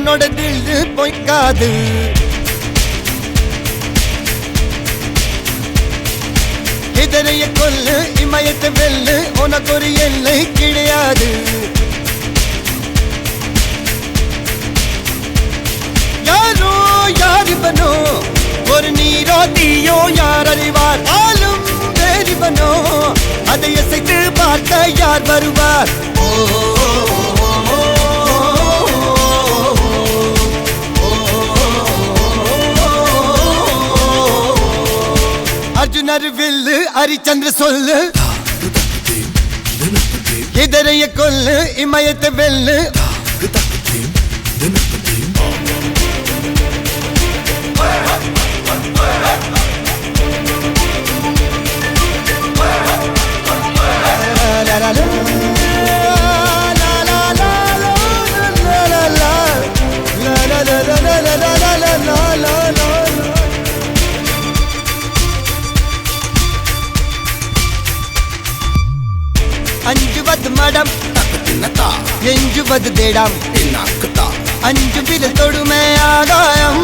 உன்னோட தில்லு பொய்க்காது. எதிரைய கொல்லு இமயத்தை வெல்லு உனக்கு ஒரு எல்லை கிடையாது. யாரோ யாரிவனோ ஒரு நீரோ தீயோ யார் அறிவார். ஆளும் வேறிவனோ அதை இசைத்து பார்க்க யார் வருவார். அர்ஜுனர் வில்லு ஹரிச்சந்திர சொல்லு எதிரைய கொல்லு இமயத்தை வெல்லு. அஞ்சுவது மடம் எஞ்சுவது தேடம். அஞ்சு வித தொடுமை ஆதாயம்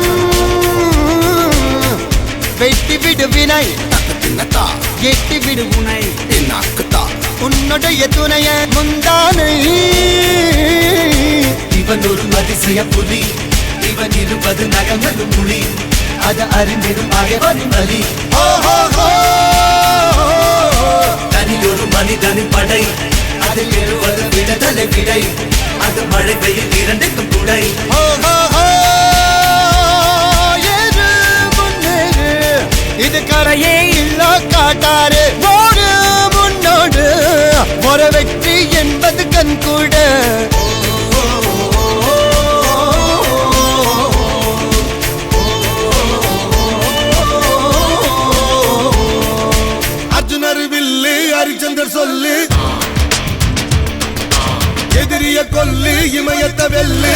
வெட்டி விடு வினை எட்டி விடு உனை. உன்னுடைய துணைய முந்தானை இவன் ஒரு அதிசய புலி. இவன் இருப்பது நகங்களும் மொழி. அது அறிந்திடும் அகைவரும் வலி. தனி ஒரு மனிதனின் படை. அதில் எழுவது விடுதலை விடை. அது மழை பெய்யும் இரண்டுக்கும் குடை. இது கரையே இல்ல காட்டாரு ஓடு முன்னோடு ஒரு வெற்றி என்பது கண் கூட. அர்ஜுனர் வில்லு ஹரிச்சந்தர் சொல்லு எதிரிய கொல்லு இமயத்தை வெல்லு.